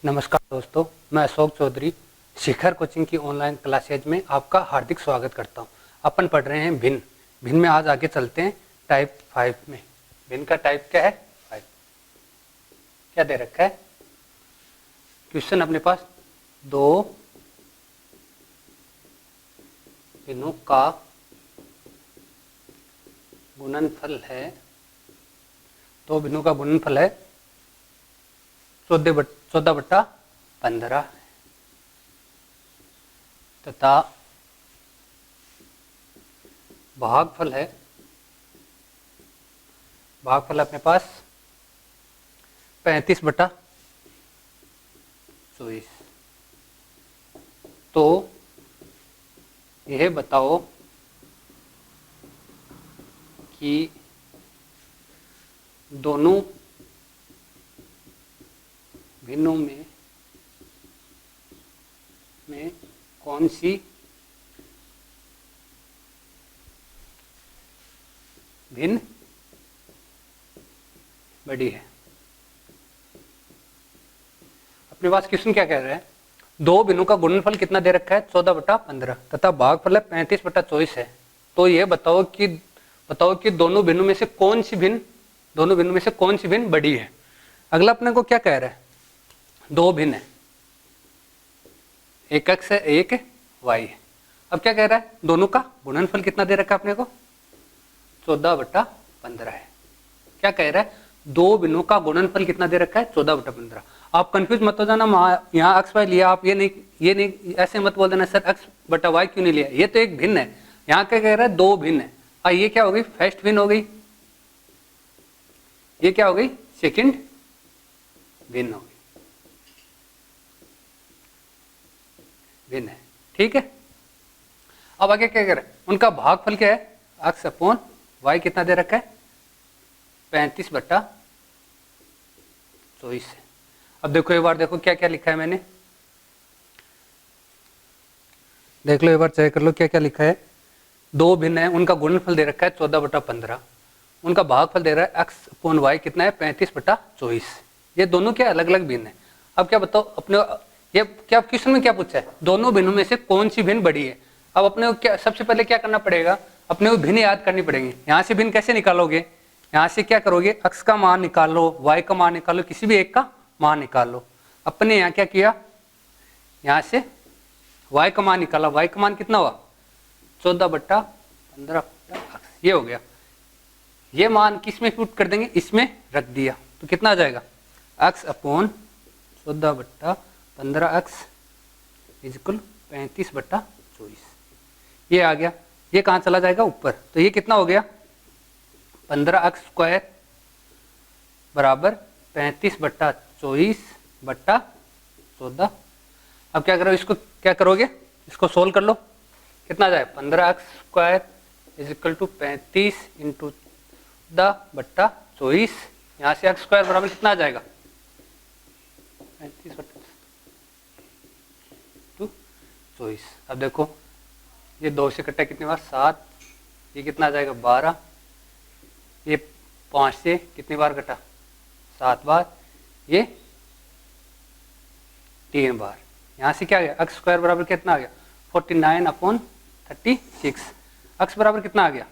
नमस्कार दोस्तों, मैं अशोक चौधरी शिखर कोचिंग की ऑनलाइन क्लासेज में आपका हार्दिक स्वागत करता हूं। अपन पढ़ रहे हैं भिन्न। भिन्न में आज आगे चलते हैं टाइप 5 में। भिन्न का टाइप क्या है? 5। क्या दे रखा है? क्वेश्चन अपने पास दो भिन्नों का गुणनफल है। दो भिन्नों का गुणनफल है 14/15 तथा भागफल है, भागफल अपने पास 35/24। तो यह बताओ कि दोनों भिन्नों में कौन सी भिन्न बड़ी है। अपने पास क्वेश्चन क्या कह रहा है? दो भिन्नों का गुणनफल कितना दे रखा है? 14/15 तथा भागफल है 35/24 है। तो ये बताओ कि दोनों भिन्नों में से कौन सी भिन्न बड़ी है। अगला अपने को क्या कह रहा है? दो भिन्न है, एक x है एक y है। अब क्या कह रहा है? दोनों का गुणनफल कितना दे रखा है अपने को? 14/15 है। क्या कह रहा है? दो भिन्नों का गुणनफल कितना दे रखा है? 14/15। आप कंफ्यूज मत हो जाना, यहाँ x y लिया, आप ये नहीं ऐसे मत बोल देना सर x/y क्यों नहीं लिया। ये तो एक भिन्न है। यहाँ क्या कह रहा है? दो भिन्न है। और ये क्या हो गई? फर्स्ट भिन्न हो गई। ये क्या हो गई? सेकंड भिन्न हो गई। भिन्न है, ठीक है। अब आगे क्या कह रहा है? उनका भागफल क्या है? x/y कितना दे रखा है? 35/24 है। अब देखो एक बार, देखो क्या क्या लिखा है मैंने, देख लो एक बार, चेक कर लो क्या क्या लिखा है। दो भिन्न है, उनका गुणनफल दे रखा है 14/15, उनका भागफल दे रहा है x/y कितना है? 35/24। ये दोनों क्या अलग अलग भिन्न है। अब क्या बताओ अपने, ये क्या क्वेश्चन में क्या पूछा है? दोनों भिन्नों में से कौन सी भिन्न बड़ी है। अब अपने को क्या सबसे पहले क्या करना पड़ेगा? अपने को भिन्न याद करनी पड़ेगी। यहाँ से भिन्न कैसे निकालोगे? यहाँ से क्या करोगे? x का मान निकाल लो, y का मान निकाल लो, किसी भी एक का मान निकाल लो। अपने यहाँ क्या किया? यहाँ से y का मान निकाला। y का मान कितना हुआ? 14/15। ये हो गया। ये मान किस में पुट कर देंगे? इसमें रख दिया तो कितना आ जाएगा? x/14/15x = 35/24। ये आ गया। ये कहाँ चला जाएगा? ऊपर। तो ये कितना हो गया? 15x² बराबर 35/24/14। अब क्या करो? इसको क्या करोगे? इसको सोल्व कर लो। कितना आ जाए? 15x² = 35 × 14। यहाँ से x² बराबर कितना आ जाएगा? 35/24। अब देखो ये 2 से कटा कितनी बार? 7। ये कितना आ जाएगा? 12। ये 5 से कितनी बार कटा? 7 बार। ये 3 बार। यहाँ से क्या आ गया? x² बराबर कितना आ गया? 49/36। x बराबर कितना आ गया?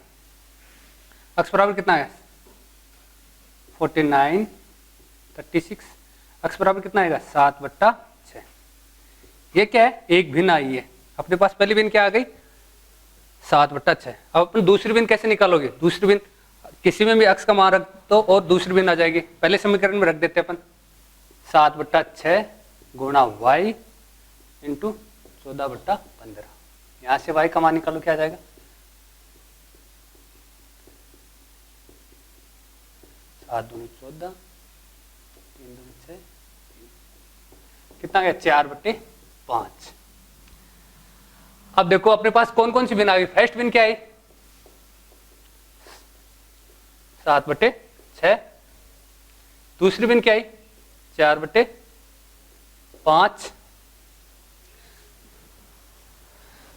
x बराबर कितना आ गया? 49/36। x बराबर कितना आएगा? 7/6। ये क्या है? एक भिन्न आई है अपने पास। पहली भिन्न क्या आ गई? 7/6। अब अपन दूसरी भिन्न कैसे निकालोगे? दूसरी भिन्न किसी में भी x का मान रख दो और दूसरी भिन्न आ जाएगी। पहले समीकरण में रख देते अपन 7/6 गुणा y × 14/15। यहाँ से y का मान निकालो, क्या आ जाएगा? 7 दूनी 14, 3 दूनी 6, कितना गया? 4/5। अब देखो अपने पास कौन कौन सी भिन्न आ गई? फर्स्ट भिन्न क्या आई? 7/6। दूसरी भिन्न क्या आई? 4/5।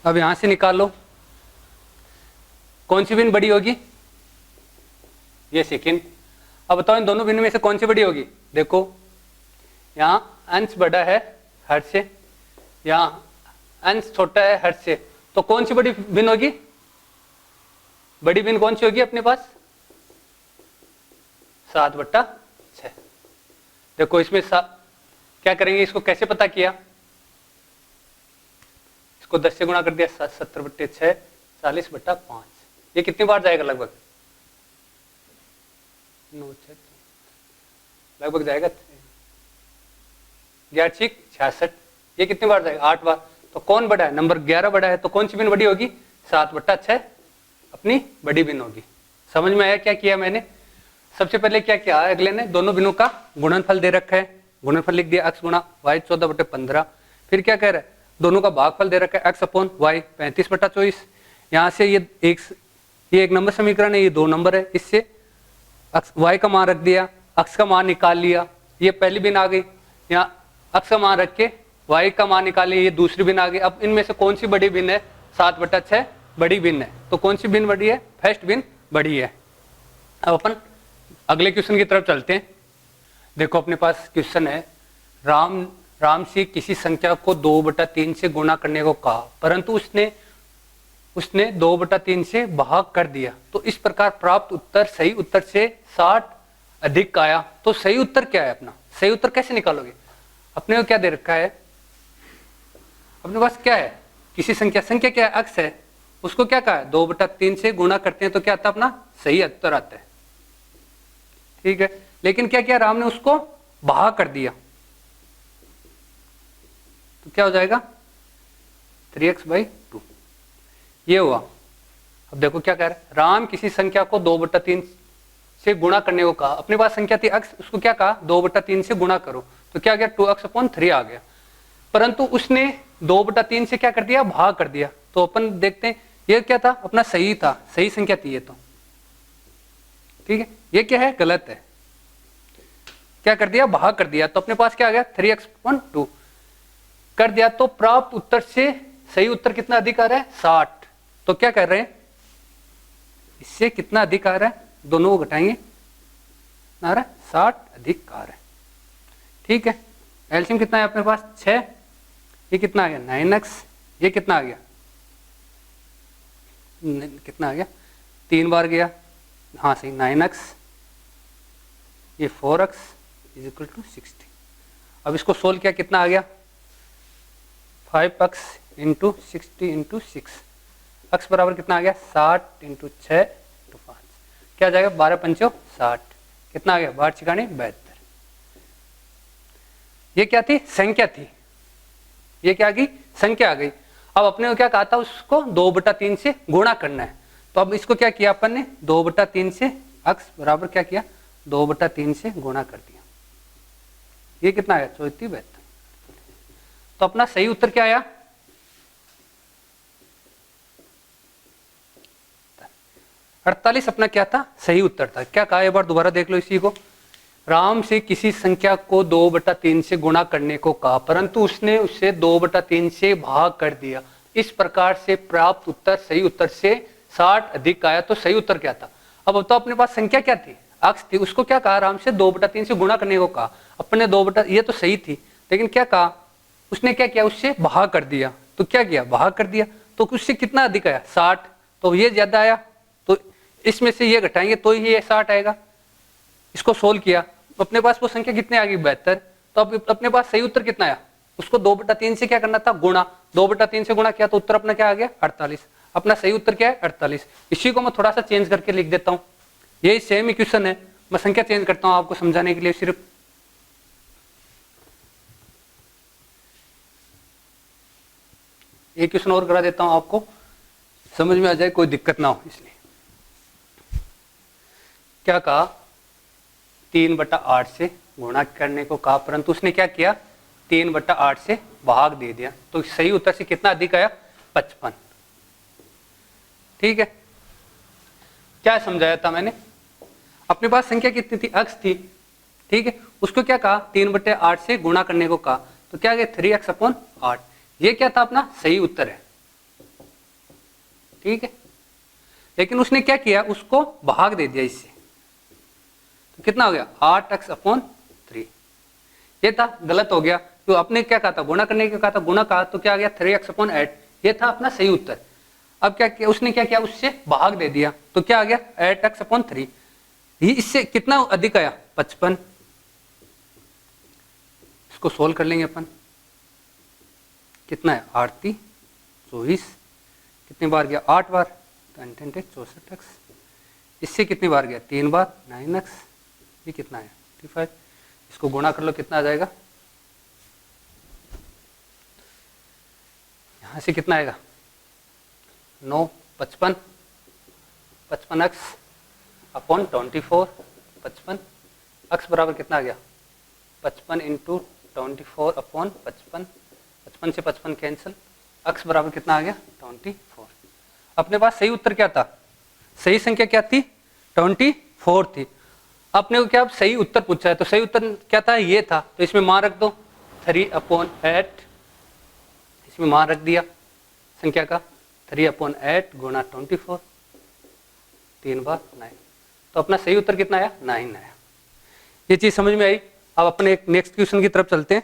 अब यहां से निकाल लो कौन सी भिन्न बड़ी होगी? ये सेकंड। अब बताओ इन दोनों भिन्न में से कौन सी बड़ी होगी? देखो यहाँ अंश बड़ा है हर से, यहाँ अंश छोटा है हर से, तो कौन सी बड़ी भिन्न होगी? बड़ी भिन्न कौन सी होगी अपने पास? 7/6। देखो इसमें क्या करेंगे, इसको कैसे पता किया? इसको 10 से गुणा कर दिया, 70/6 40/5। ये कितनी बार जाएगा? लगभग 9 6 लगभग जाएगा 66। ये कितनी बार जाएगा? 8 बार। तो कौन बड़ा है? नंबर 11 बड़ा है, तो कौन सी भिन्न बड़ी होगी? 7/6 अपनी बड़ी भिन्न होगी। समझ में आया क्या किया मैंने? सबसे पहले क्या किया अगले ने? दोनों भिन्नों का गुणनफल दे रखा है, गुणनफल लिख दिया x गुणा y 14/15। फिर क्या कह रहा है? दोनों का भागफल दे रखा है x अपॉन y 35/24। यहाँ से ये एक नंबर समीकरण है, ये 2 नंबर है, इससे y का मान रख दिया, x का मान निकाल लिया, ये पहली भिन्न आ गई। यहाँ x का मान रख के y का मान निकालिए, ये दूसरी भिन्न आ गई। अब इनमें से कौन सी बड़ी भिन्न है? 7/6 बड़ी भिन्न है। तो कौन सी भिन्न बड़ी है? फर्स्ट भिन्न बड़ी है। अब अपन अगले क्वेश्चन की तरफ चलते हैं। देखो अपने पास क्वेश्चन है, राम से किसी संख्या को 2/3 से गुणा करने को कहा, परंतु उसने 2/3 से भाग कर दिया, तो इस प्रकार प्राप्त उत्तर सही उत्तर से 60 अधिक आया। तो सही उत्तर क्या है अपना? सही उत्तर कैसे निकालोगे? अपने को क्या दे रखा है? अपने पास क्या है? किसी संख्या क्या है? x है, उसको क्या कहा है? 2/3 से गुणा करते हैं तो क्या आता है? अपना सही उत्तर आता है। ठीक है, लेकिन क्या किया राम ने? उसको भाग कर दिया, तो क्या हो जाएगा? 3x/2 ये हुआ। अब देखो क्या कह रहा है, राम किसी संख्या को 2/3 से गुणा करने को कहा। अपने पास संख्या थी x, उसको क्या कहा? 2/3 से गुणा करो, तो क्या गया? 2x/3 आ गया। परंतु उसने 2/3 से क्या कर दिया? भाग कर दिया। तो अपन देखते हैं ये क्या था? अपना सही था, सही संख्या थी ये तो। ठीक है, ये क्या है? गलत है। क्या कर दिया? भाग कर दिया। तो अपने पास क्या आ गया? 3x/2 कर दिया। तो प्राप्त उत्तर से सही उत्तर कितना अधिक आ रहा है? 60। तो क्या कर रहे हैं? इससे कितना अधिक आ रहा है? दोनों को घटाएंगे, आ रहा है 60 अधिक आ रहा है। ठीक है, एलसीएम कितना है अपने पास? 6। ये कितना आ गया? 9x। ये कितना आ गया? कितना आ गया? 3 बार गया, हाँ सही, 9x। ये 4x = 60। अब इसको सोल्व किया, कितना आ गया? 5x × 60 × 6। x बराबर कितना आ गया? 60 × 6 × 5। क्या जाएगा? 12 पंचो 60। कितना आ गया? 12 छिकाने 72। ये क्या थी? संख्या थी। ये क्या आ गई? संख्या आ गई। अब अपने को क्या कहा था? उसको 2/3 से गुणा करना है। तो अब इसको क्या किया अपन ने? 2/3 से x बराबर क्या किया? 2/3 से गुणा कर दिया। ये कितना आया? 34 72। तो अपना सही उत्तर क्या आया? 48 अपना क्या था? सही उत्तर था। क्या कहा? एक बार दोबारा देख लो इसी को। राम से किसी संख्या को 2/3 से गुणा करने को कहा, परंतु उसने उसे 2/3 से भाग कर दिया। इस प्रकार से प्राप्त उत्तर सही उत्तर से 60 अधिक आया। तो सही उत्तर क्या था? अब तो अपने पास संख्या क्या थी? x थी। उसको क्या कहा? राम से 2/3 से गुणा करने को कहा। अपने 2/, ये तो सही थी, लेकिन क्या कहा? उसने क्या किया? उससे भाग कर दिया। तो क्या किया? भाग कर दिया। तो उससे कितना अधिक आया? 60। तो ये ज्यादा आया, तो इसमें से ये घटाएंगे तो ही ये 60 आएगा। इसको सोल्व किया, अपने पास वो संख्या कितने आ गई? 72। तो अब अपने पास सही उत्तर कितना आया? उसको 2/3 से क्या करना था? गुणा। 2/3 से गुणा किया तो उत्तर अपना क्या आ गया? 48। अपना सही उत्तर क्या है? 48। इसी को मैं थोड़ा सा चेंज करके लिख देता हूँ। यही सेम इक्वेशन है, मैं संख्या चेंज करता हूँ आपको समझाने के लिए सिर्फ। एक क्वेश्चन और करा देता हूँ, आपको समझ में आ जाए, कोई दिक्कत ना हो इसलिए। क्या कहा? 3/8 से गुणा करने को कहा, परंतु उसने क्या किया? 3/8 से भाग दे दिया। तो सही उत्तर से कितना अधिक आया? 55। ठीक है, क्या समझाया था मैंने? अपने पास संख्या कितनी थी? x थी। ठीक है, उसको क्या कहा? 3/8 से गुणा करने को कहा, तो क्या गया? 3x/8। ये क्या था? अपना सही उत्तर है। ठीक है, लेकिन उसने क्या किया? उसको भाग दे दिया इससे, तो कितना हो गया? 8x/3। ये था, गलत हो गया। तो आपने क्या कहा था, गुणा करने के कहा था, गुणा कहा तो क्या आ गया 3x/8, ये था अपना सही उत्तर। अब क्या किया उसने, क्या किया उससे भाग दे दिया, तो क्या आ गया 8x/3। ये इससे कितना अधिक आया 55। इसको सोल्व कर लेंगे अपन, कितना है 8 24, कितनी बार गया 8 बार, तो 64x। इससे कितनी बार गया 3 बार 9x, ये कितना है 55। इसको गुणा कर लो, कितना आ जाएगा, यहां से कितना आएगा 9 55, 55x/24, 55 x बराबर कितना आ गया 55 × 24/55, 55 से 55 कैंसिल, x बराबर कितना आ गया 24। अपने पास सही उत्तर क्या था, सही संख्या क्या थी 24 थी। अपने को क्या अब सही उत्तर पूछा है, तो सही उत्तर क्या था, ये था, तो इसमें मान रख दो 3/8, इसमें मान रख दिया संख्या का 3/8 गुणा 24, 3 बार 9, तो अपना सही उत्तर कितना आया 9 आया। ये चीज समझ में आई। अब अपने एक नेक्स्ट क्वेश्चन की तरफ चलते हैं।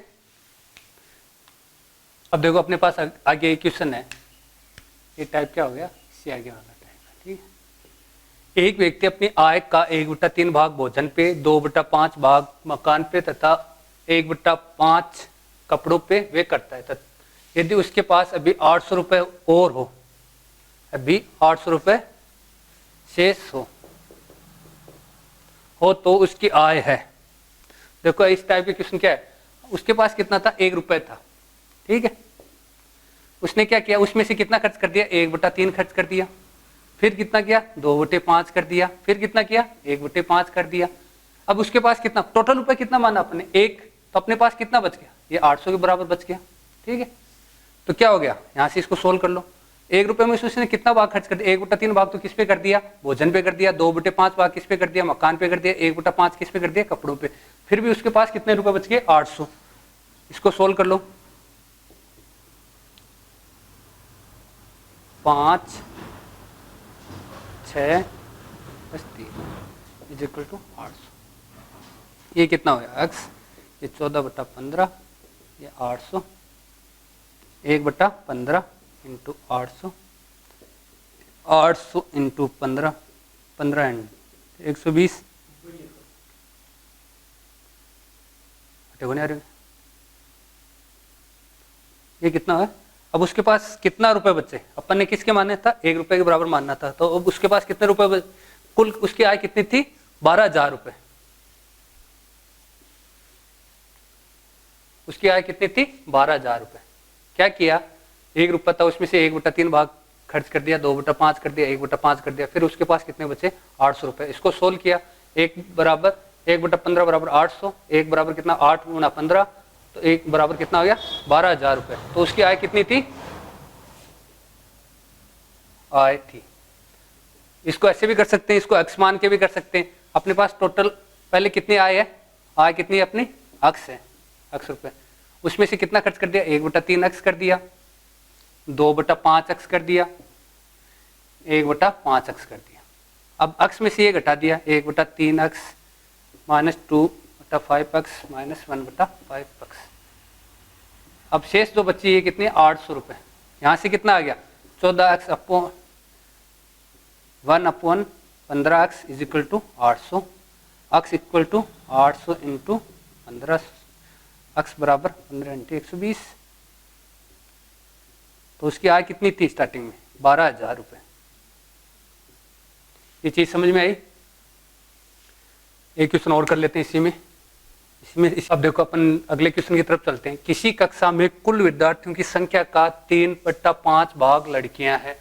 अब देखो अपने पास आगे एक क्वेश्चन है, ये टाइप क्या हो गया, इससे आगे वाला टाइप है, ठीक है। एक व्यक्ति अपनी आय का 1/3 भाग भोजन पे, 2/5 भाग मकान पे तथा 1/5 कपड़ों पे वे करता है। यदि उसके पास अभी 800 रुपये और हो, अभी 800 रुपये शेष हो तो उसकी आय है। देखो इस टाइप के क्वेश्चन क्या है, उसके पास कितना था 1 रुपये था, ठीक है। उसने क्या किया, उसमें से कितना खर्च कर दिया 1/3 खर्च कर दिया, फिर कितना किया 2/5 कर दिया, फिर कितना किया 1/5 कर दिया। अब उसके पास कितना टोटल रुपए कितना माना अपने 1, तो अपने पास कितना बच गया, ये 800 के बराबर बच गया, ठीक है। तो क्या हो गया, यहां से इसको सोल्व कर लो। 1 रुपए में उसने कितना भाग खर्च कर दिया, 1/3 भाग तो किस पे कर दिया, भोजन पे कर दिया, 2/5 भाग किस पे कर दिया, मकान पे कर दिया, 1/5 किस पे कर दिया, कपड़ों पे। फिर भी उसके पास कितने रुपए बच गए 800। इसको सोल्व कर लो, 5 6 + 3 = 800। ये कितना हो गया x, ये 14/15, ये 800, 1/15 × 800, 800 × 15, 15 × 120, ये कितना है। अब उसके पास कितना रुपए बचे, अपन ने किसके मानना था 1 रुपए के बराबर मानना था, तो अब उसके पास कितने रुपए कुल उसकी आय कितनी थी 12,000 रुपए। उसकी आय कितनी थी 12,000 रुपए। क्या किया 1 रुपया था, उसमें से 1/3 भाग खर्च कर दिया, 2/5 कर दिया, 1/5 कर दिया, फिर उसके पास कितने बचे 800 रुपए। इसको सोल्व किया, 1/15 बराबर 800, 1 बराबर कितना 8 × 15, तो 1 बराबर कितना हो गया 12,000 रुपए। तो उसकी आय कितनी थी, आय थी। इसको ऐसे भी कर सकते हैं, इसको x मान के भी कर सकते हैं। अपने पास टोटल पहले कितनी आय है, आय कितनी है अपनी x है, x रुपए। उसमें से कितना खर्च कर दिया 1/3x कर दिया, 2/5x कर दिया, 1/5x कर दिया। अब x में से ये घटा दिया 1/3x - 2/5x - 1/5x। अब शेष जो बची है कितनी 800 रुपए। यहां से कितना आ गया 14x/1/15x = 800, x = 800 × 15, x बराबर 15 × 120। तो उसकी आय कितनी थी स्टार्टिंग में 12,000 रुपए। ये चीज समझ में आई। एक क्वेश्चन और कर लेते हैं इसमें। अब देखो अपन अगले क्वेश्चन की तरफ चलते हैं। किसी कक्षा में कुल विद्यार्थियों की संख्या का 3/5 भाग लड़कियां हैं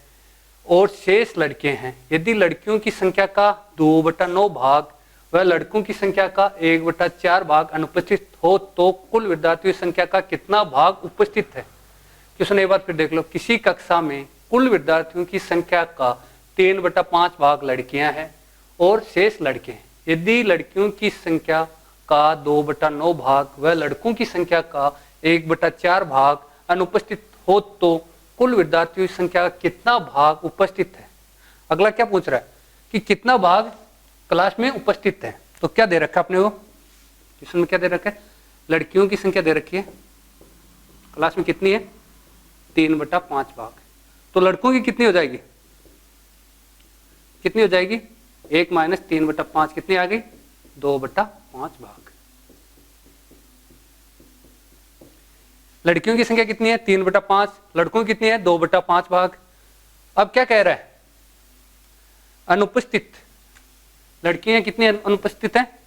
और शेष लड़के हैं। यदि लड़कियों की संख्या का 2/9 भाग व लड़कों की संख्या का 1/4 भाग अनुपस्थित हो तो कुल विद्यार्थियों की संख्या का कितना भाग उपस्थित है। क्वेश्चन एक बार फिर देख लो। किसी कक्षा में कुल विद्यार्थियों की संख्या का 3/5 भाग लड़कियां हैं और शेष लड़के हैं। यदि लड़कियों की संख्या का 2/9 भाग व लड़कों की संख्या का 1/4 भाग अनुपस्थित हो तो कुल विद्यार्थियों की संख्या का कितना भाग उपस्थित है। अगला क्या पूछ रहा है कि कितना भाग क्लास में उपस्थित है। तो क्या दे रखा है अपने को क्वेश्चन में, क्या दे रखा है लड़कियों की संख्या दे रखी है क्लास में कितनी है 3/5 भाग, तो लड़कों की कितनी हो जाएगी, कितनी हो जाएगी 1 - 3/5 कितनी आ गई 2/5 भाग। लड़कियों की संख्या कितनी है 3/5, लड़कों की कितनी है 2/5 भाग। अब क्या कह रहा है अनुपस्थित, लड़कियां कितनी अनुपस्थित है,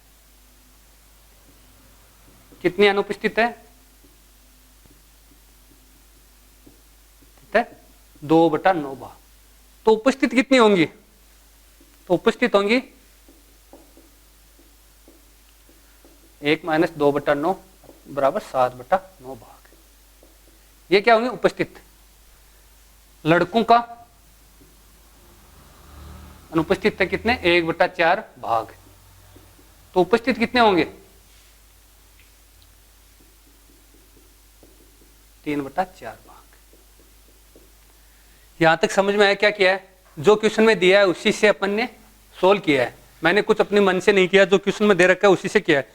कितनी अनुपस्थित है 2/9 भाग। तो उपस्थित कितनी होंगी, तो उपस्थित होंगी 1 - 2/9 बराबर 7/9 भाग। ये क्या होंगे उपस्थित। लड़कों का अनुपस्थित है कितने 1/4 भाग, तो उपस्थित कितने होंगे 3/4 भाग। यहां तक समझ में आया क्या किया है, जो क्वेश्चन में दिया है उसी से अपन ने सोल्व किया है, मैंने कुछ अपने मन से नहीं किया, जो क्वेश्चन में दे रखा है उसी से किया है।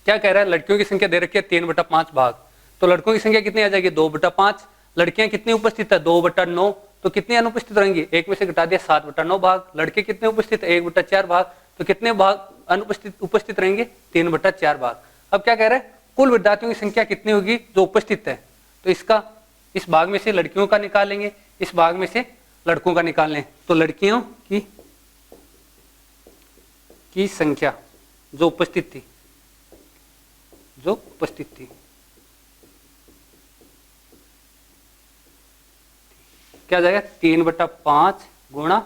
क्या कह रहा है लड़कियों की संख्या दे रखी है 3/5 भाग, तो लड़कों की संख्या कितनी आ जाएगी 2/5, लड़कियां कितनी उपस्थित है 2/9, तो कितनी अनुपस्थित रहेंगी, एक में से घटा दिया 7/9 भाग। लड़के कितने उपस्थित है 1/4 भाग, तो कितने भाग अनुपस्थित उपस्थित रहेंगे 3/4 भाग। अब क्या कह रहे हैं कुल विद्यार्थियों की संख्या कितनी होगी जो उपस्थित है, तो इसका इस भाग में से लड़कियों का निकालेंगे, इस भाग में से लड़कों का निकाल लें, तो लड़कियों की संख्या जो उपस्थित थी, जो उपस्थित थी क्या हो जाएगा 3/5 गुणा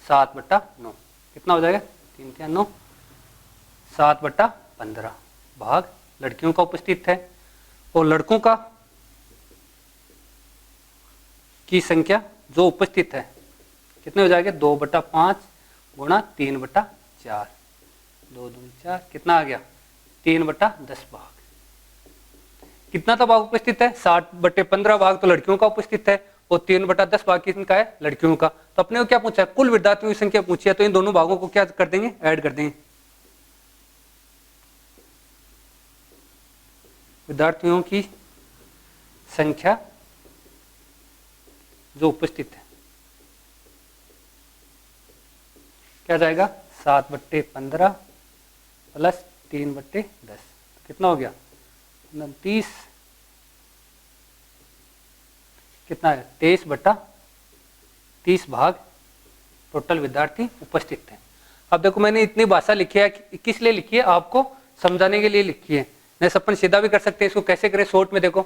7/9 कितना हो जाएगा 3 × 9 7/15 भाग लड़कियों का उपस्थित है, और लड़कों का की संख्या जो उपस्थित है कितने हो जाएगा 2/5 गुणा 3/4 2 2 4 कितना आ गया 3/10 भाग। कितना तो भाग उपस्थित है 60/15 भाग तो लड़कियों का उपस्थित है, और 3/10 भाग किसका है लड़कियों का। तो अपने को क्या पूछा है कुल विद्यार्थियों की संख्या पूछी है, तो इन दोनों भागों को क्या कर देंगे ऐड कर देंगे। विद्यार्थियों की संख्या जो उपस्थित है क्या जाएगा 7/15 प्लस 3/10 कितना हो गया 29, कितना है 23/30 भाग टोटल विद्यार्थी उपस्थित हैं। अब देखो मैंने इतनी भाषा लिखी है किस लिए लिखी है आपको समझाने के लिए लिखी है, नहीं अपन सीधा भी कर सकते हैं। इसको कैसे करें शॉर्ट में, देखो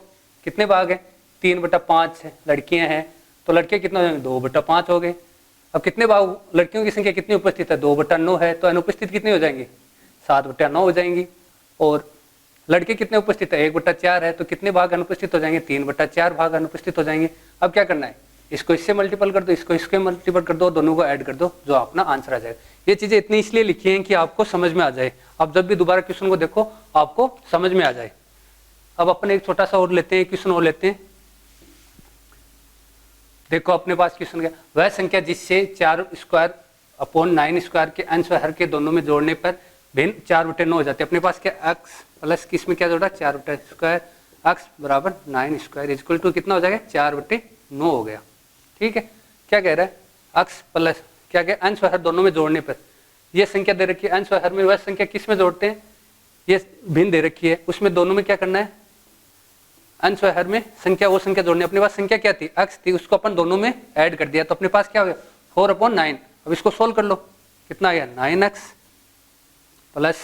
कितने भाग हैं 3/5 है, लड़कियां हैं तो लड़के कितना हो जाएंगे 2/5 हो गए। अब कितने भाग लड़कियों की संख्या कितनी उपस्थित है 2/9 है, तो अनुपस्थित कितनी हो जाएंगी 7/9 हो जाएंगी, और लड़के कितने उपस्थित है 1/4 है, तो कितने भाग अनुपस्थित हो जाएंगे 3/4 भाग अनुपस्थित हो जाएंगे। अब क्या करना है इसको इससे मल्टीपल कर दो, इसको इसके मल्टीपल कर दो, दोनों को ऐड कर दो, जो अपना आंसर आ जाएगा। ये चीजें इतनी इसलिए लिखी हैं कि आपको समझ में आ जाए, अब जब भी दोबारा क्वेश्चन को देखो आपको समझ में आ जाए। अब अपन एक छोटा सा और लेते हैं, क्वेश्चन और लेते हैं। देखो अपने पास क्वेश्चन क्या, वह संख्या जिससे 4² / 9² के अंश व हर के दोनों में जोड़ने पर भिन्न 4/9 हो जाते हैं। अपने पास क्या x प्लस किसमें क्या जोड़ा 4/2 x बराबर 9² इक्वल टू कितना हो जाएगा 4/9 हो गया। ठीक है, क्या कह रहा है x प्लस क्या कह अंश व हर दोनों में जोड़ने पर यह संख्या दे रखी है, अंश व हर में वह संख्या किस में जोड़ते हैं ये भिन्न दे रखी है, उसमें दोनों में क्या करना है अंश व हर में संख्या वो संख्या जोड़नी। अपने पास संख्या क्या थी x थी, उसको अपन दोनों में ऐड कर दिया, तो अपने पास क्या हो गया 4/9। अब इसको सोल्व कर लो, कितना आ गया 9x प्लस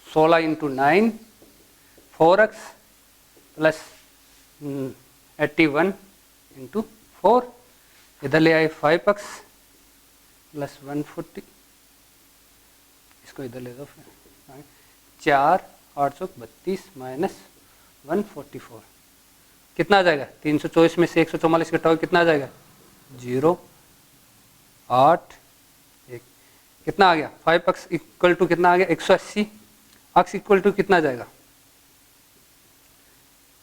16 × 9 4x प्लस 81 × 4, इधर ले आए 5x प्लस 140, इसको इधर ले दो फिर 4 832 माइनस 144 कितना आ जाएगा 324 में से 144 घटाओ कितना आ जाएगा 0 8 1 कितना आ गया 5x इक्वल टू कितना आ गया 180, x इक्वल टू कितना आ जाएगा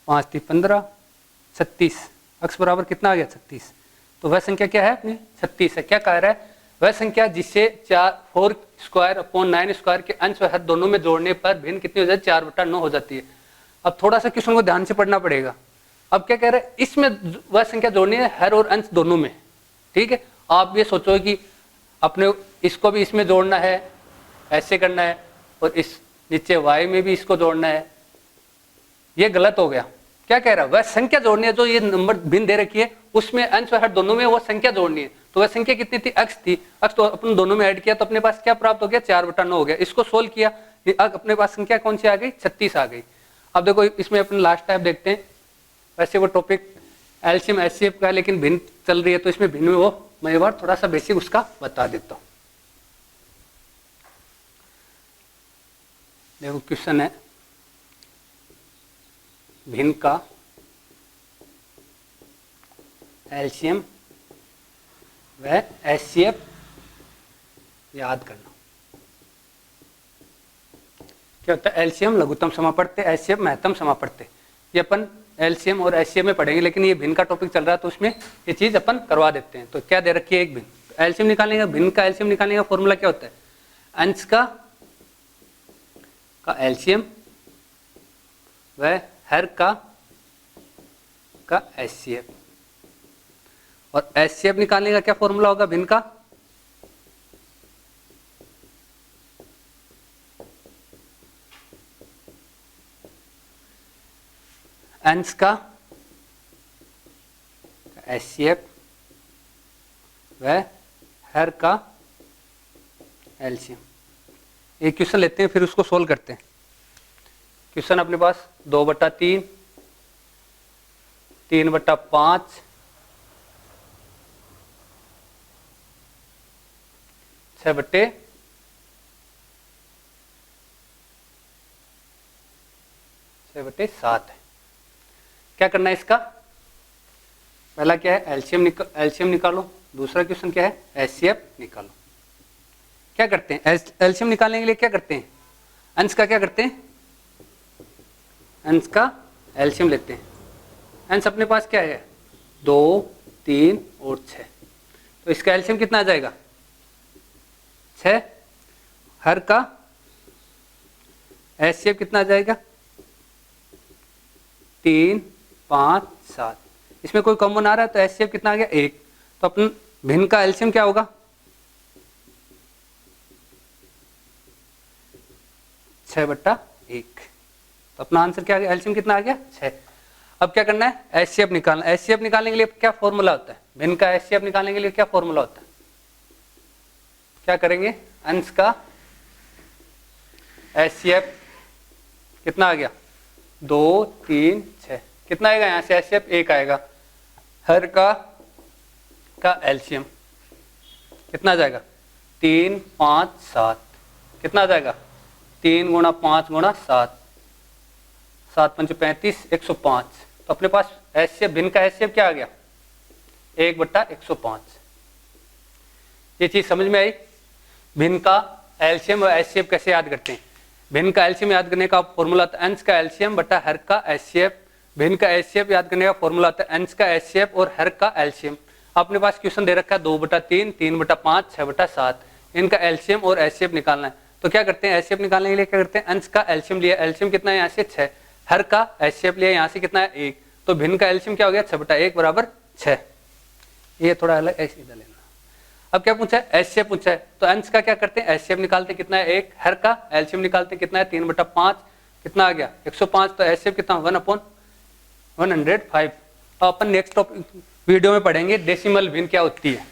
5 × 15 36, x बराबर कितना आ गया 36। तो वह संख्या क्या है अपनी 36 है। क्या कह रहा है वह संख्या जिससे 4² / 9² के अंश व हर दोनों में जोड़ने पर भिन्न कितनी हो जाती है 4/9 हो जाती है। अब थोड़ा सा क्वेश्चन को ध्यान से पढ़ना पड़ेगा। अब क्या कह रहे हैं, इसमें वह संख्या जोड़नी है हर और अंश दोनों में, ठीक है। आप ये सोचो कि अपने इसको भी इसमें जोड़ना है, ऐसे करना है, और इस नीचे y में भी इसको जोड़ना है, ये गलत हो गया। क्या कह रहा है, वह संख्या जोड़नी है जो ये नंबर भिन्न दे रखी है उसमें अंश और हर दोनों में वो संख्या जोड़नी है। तो वह संख्या कितनी थी, x थी, x तो अपन दोनों में ऐड किया तो अपने पास क्या प्राप्त हो गया, 4/9 हो गया। इसको सोल्व किया, अब अपने पास संख्या कौन सी आ गई, 36 आ गई। अब देखो इसमें अपन लास्ट टाइप देखते हैं, वैसे वो टॉपिक एलसीएम एचसीएफ का है लेकिन भिन्न चल रही है तो इसमें भिन्न में वो मैं एक बार थोड़ा सा बेसिक उसका बता देता हूँ। देखो क्वेश्चन है, भिन्न का एलसीएम व एचसीएफ याद करना। क्या होता है, एलसीएम लघुत्तम समापत्ति, एचसीएफ महत्तम समापत्ति। ये अपन एलसीएम और एचसीएफ में पढ़ेंगे, लेकिन ये भिन्न का टॉपिक चल रहा है तो उसमें ये चीज अपन करवा देते हैं। तो क्या दे रखी है, एक भिन्न। एलसीएम निकालने का, भिन्न का एलसीएम निकालने का फॉर्मूला क्या होता है, अंश का एलसीएम व हर का एचसीएफ। और एचसीएफ निकालने का क्या फॉर्मूला होगा, भिन्न का अंश का एचसीएफ व हर का एलसीएम। एक क्वेश्चन लेते हैं फिर उसको सोल्व करते हैं। क्वेश्चन अपने पास 2/3, 3/5, 6/7 है। क्या करना है इसका, पहला क्या है, एलसीएम निकालो। दूसरा क्वेश्चन क्या है, एचसीएफ निकालो। क्या करते हैं, एलसीएम निकालने के लिए क्या करते हैं, अंश का क्या करते हैं, अंश का एलसीएम लेते हैं। अंश अपने पास क्या है, 2, 3 और 6, तो इसका एलसीएम कितना आ जाएगा, 6। हर का एचसीएफ कितना आ जाएगा, 3, 5, 7। इसमें कोई कॉमन आ रहा है तो एचसीएफ कितना आ गया, 1। तो अपन भिन्न का एलसीएम क्या होगा, 6/1। तो अपना आंसर क्या आ गया, एलसीएम कितना आ गया, 6। अब क्या करना है, एचसीएफ निकालना। एचसीएफ निकालने के लिए क्या फॉर्मूला होता है, भिन्न का एचसीएफ निकालने के लिए क्या फॉर्मूला होता है, क्या करेंगे, अंश का एचसीएफ कितना आ गया, 2, 3, 6। कितना आएगा यहाँ से, एचसीएफ 1 आएगा। हर का एलसीएम कितना आ जाएगा, 3, 5, 7। कितना आ जाएगा, 3 × 5 × 7, 7 × 5 = 35, 105। तो अपने पास एचसीएफ, भिन्न का एचसीएफ क्या आ गया, 1/105। ये चीज समझ में आई। भिन्न का एलसीएम और एचसीएफ कैसे याद करते हैं, भिन्न का एलसीएम याद करने का फॉर्मूला होता है अंश का एलसीएम बटा हर का एचसीएफ। भिन्न का एचसीएफ याद करने का फॉर्मूला होता है अंश का एचसीएफ और हर का एलसीएम। अपने पास क्वेश्चन दे रखा है 2/3, 3/5, 6/7। इनका एलसीएम और एचसीएफ निकालना है। तो क्या करते हैं, एचसीएफ निकालने के लिए क्या करते हैं, अंश का एलसीएम लिया, एलसीएम कितना है यहाँ से 6। हर का एचसीएफ लिया, यहाँ से कितना है 1। तो भिन्न का एलसीएम क्या हो गया, 6/1 = 6। ये थोड़ा अलग ऐसे इधर लेना। अब क्या पूछा है, एचसीएफ पूछा है, तो अंश का क्या करते हैं, एचसीएफ निकालते कितना है 1। हर का एलसीएम निकालते कितना है 3/5, कितना आ गया 105। तो एचसीएफ कितना 1/105। तो अपन नेक्स्ट वीडियो में पढ़ेंगे डेसिमल भिन्न क्या होती है।